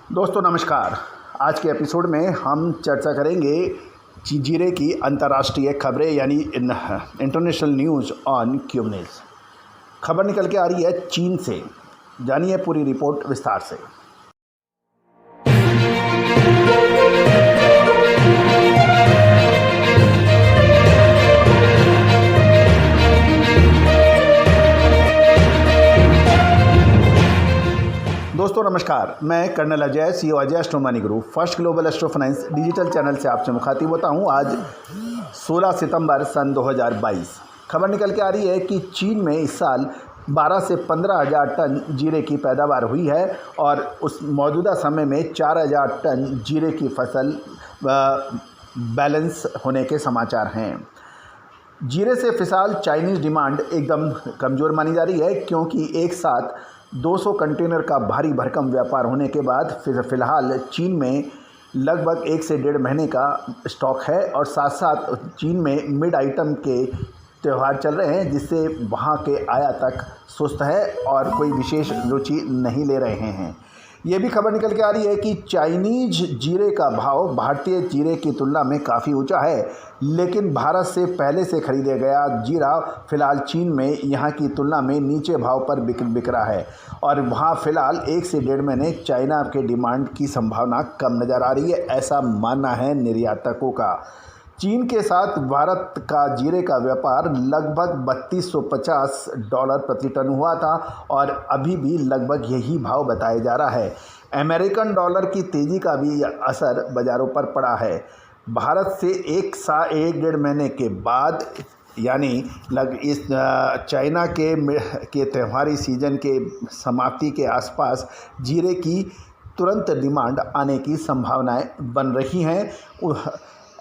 दोस्तों नमस्कार। आज के एपिसोड में हम चर्चा करेंगे जीरे की अंतर्राष्ट्रीय खबरें यानी international news on cube news. खबर निकल के आ रही है चीन से। जानिए पूरी रिपोर्ट विस्तार से। दोस्तों नमस्कार, मैं colonel Ajay, CEO Ajay astro money group first global astro finance digital channel से आपसे मुखातिब होता हूं। आज 16 सितंबर सन 2022। खबर निकल के आ रही है कि चीन में इस साल 12 से 15 हज़ार टन जीरे की पैदावार हुई है और उस मौजूदा समय में 4,000 टन जीरे की फसल बैलेंस होने के समाचार हैं। जीरे से फिलहाल चाइनीज़ डिमांड एकदम कमज़ोर मानी जा रही है, क्योंकि एक साथ 200 कंटेनर का भारी भरकम व्यापार होने के बाद फ़िलहाल चीन में लगभग 1 से 1.5 महीने का स्टॉक है और साथ साथ चीन में मिड आइटम के त्यौहार चल रहे हैं, जिससे वहाँ के आयातक सुस्त है और कोई विशेष रुचि नहीं ले रहे हैं। ये भी खबर निकल के आ रही है कि चाइनीज जीरे का भाव भारतीय जीरे की तुलना में काफ़ी ऊंचा है, लेकिन भारत से पहले से खरीदा गया जीरा फ़िलहाल चीन में यहाँ की तुलना में नीचे भाव पर बिक रहा है और वहाँ फ़िलहाल 1 से 1.5 महीने चाइना के डिमांड की संभावना कम नज़र आ रही है, ऐसा मानना है निर्यातकों का। चीन के साथ भारत का जीरे का व्यापार लगभग $3250 प्रति टन हुआ था और अभी भी लगभग यही भाव बताया जा रहा है। अमेरिकन डॉलर की तेज़ी का भी असर बाज़ारों पर पड़ा है। भारत से 1.5 महीने के बाद यानी इस चाइना के त्योहारी सीजन के समाप्ति के आसपास जीरे की तुरंत डिमांड आने की संभावनाएं बन रही हैं,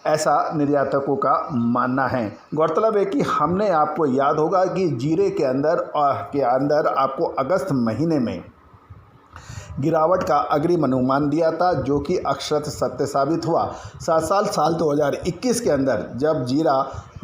ऐसा निर्यातकों का मानना है। गौरतलब है कि हमने आपको याद होगा कि जीरे के अंदर आपको अगस्त महीने में गिरावट का अग्रिम अनुमान दिया था, जो कि अक्षरशः सत्य साबित हुआ। साल 2021 के अंदर जब जीरा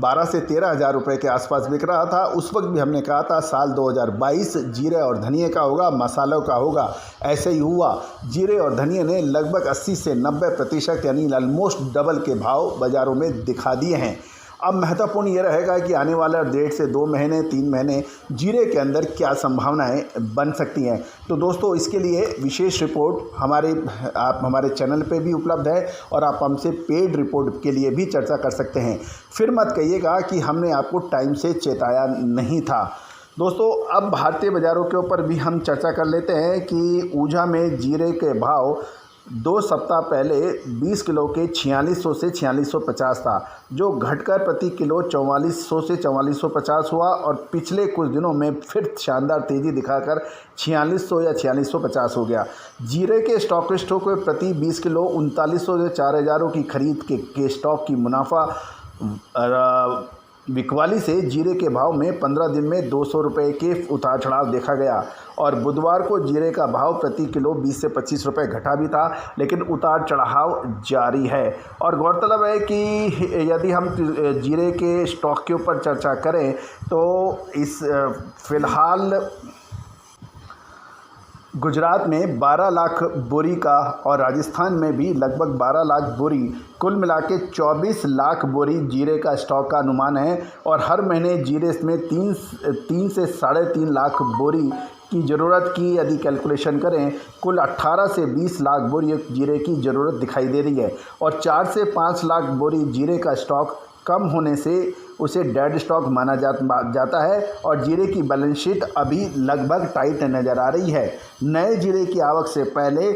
12 से 13 हज़ार रुपये के आसपास बिक रहा था, उस वक्त भी हमने कहा था साल 2022 जीरे और धनिये का होगा, मसालों का होगा। ऐसे ही हुआ। जीरे और धनिये ने लगभग 80 से 90% यानी ऑलमोस्ट डबल के भाव बाज़ारों में दिखा दिए हैं। अब महत्वपूर्ण ये रहेगा कि आने वाला 1.5 से 2 महीने 3 महीने जीरे के अंदर क्या संभावनाएं बन सकती हैं। तो दोस्तों, इसके लिए विशेष रिपोर्ट आप हमारे चैनल पे भी उपलब्ध है और आप हमसे पेड रिपोर्ट के लिए भी चर्चा कर सकते हैं। फिर मत कहिएगा कि हमने आपको टाइम से चेताया नहीं था। दोस्तों, अब भारतीय बाज़ारों के ऊपर भी हम चर्चा कर लेते हैं कि ऊर्जा में जीरे के भाव 2 सप्ताह पहले 20 किलो के 4600 से 4650 था, जो घटकर प्रति किलो 4400 से 4450 हुआ और पिछले कुछ दिनों में फिर शानदार तेज़ी दिखाकर 4600 या 4650 हो गया। जीरे के स्टॉकिस्टों को प्रति 20 किलो 3900 से 4000 की खरीद के स्टॉक की मुनाफा बिकवाली से जीरे के भाव में 15 दिन में 200 रुपये के उतार चढ़ाव देखा गया और बुधवार को जीरे का भाव प्रति किलो 20 से 25 रुपये घटा भी था, लेकिन उतार चढ़ाव जारी है। और गौरतलब है कि यदि हम जीरे के स्टॉक के ऊपर चर्चा करें तो इस फिलहाल गुजरात में 12 लाख बोरी का और राजस्थान में भी लगभग 12 लाख बोरी, कुल मिला के 24 लाख बोरी जीरे का स्टॉक का अनुमान है और हर महीने जीरे में 3 से 3.5 लाख बोरी की ज़रूरत की यदि कैलकुलेशन करें, कुल 18 से 20 लाख बोरी जीरे की ज़रूरत दिखाई दे रही है और 4 से 5 लाख बोरी जीरे का स्टॉक कम होने से उसे डेड स्टॉक माना जाता है और जीरे की बैलेंस शीट अभी लगभग टाइट नज़र आ रही है। नए जीरे की आवक से पहले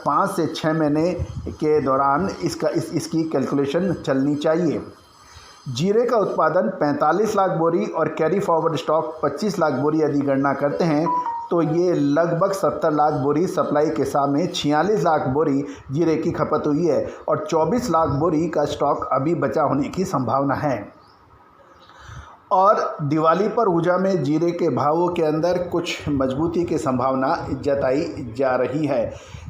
5 से 6 महीने के दौरान इसकी कैलकुलेशन चलनी चाहिए। जीरे का उत्पादन 45 लाख बोरी और कैरी फॉरवर्ड स्टॉक 25 लाख बोरी यदि गणना करते हैं तो ये लगभग 70 लाख बोरी सप्लाई के सामने 46 लाख बोरी जीरे की खपत हुई है और 24 लाख बोरी का स्टॉक अभी बचा होने की संभावना है। और दिवाली पर ऊर्जा में जीरे के भावों के अंदर कुछ मजबूती की संभावना जताई जा रही है।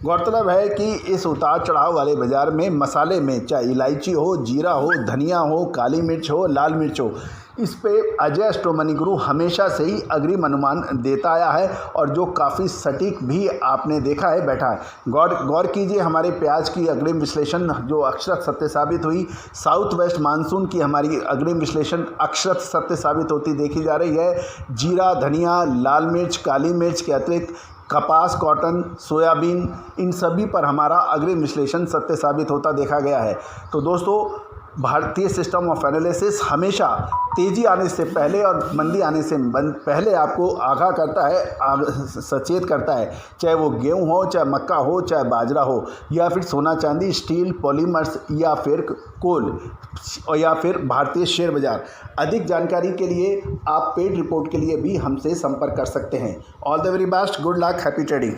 गौरतलब है कि इस उतार चढ़ाव वाले बाज़ार में मसाले में चाहे इलायची हो, जीरा हो, धनिया हो, काली मिर्च हो, लाल मिर्च हो, इस पे अजय स्ट्रो मनी गुरु हमेशा से ही अग्रिम अनुमान देता आया है और जो काफ़ी सटीक भी आपने देखा है बैठा है। गौर कीजिए, हमारे प्याज की अग्रिम विश्लेषण जो अक्षरत सत्य साबित हुई, साउथ वेस्ट मानसून की हमारी अग्रिम विश्लेषण अक्षरत सत्य साबित होती देखी जा रही है। जीरा, धनिया, लाल मिर्च, काली मिर्च के अतिरिक्त कपास, कॉटन, सोयाबीन, इन सभी पर हमारा अग्रिम विश्लेषण सत्य साबित होता देखा गया है। तो दोस्तों, भारतीय सिस्टम ऑफ एनालिसिस हमेशा तेज़ी आने से पहले और मंदी आने से पहले आपको आगाह करता है, सचेत करता है, चाहे वो गेहूं हो, चाहे मक्का हो, चाहे बाजरा हो, या फिर सोना चांदी, स्टील, पॉलीमर्स, या फिर कोल, और या फिर भारतीय शेयर बाजार। अधिक जानकारी के लिए आप पेड रिपोर्ट के लिए भी हमसे संपर्क कर सकते हैं। All the very best, good luck, happy trading.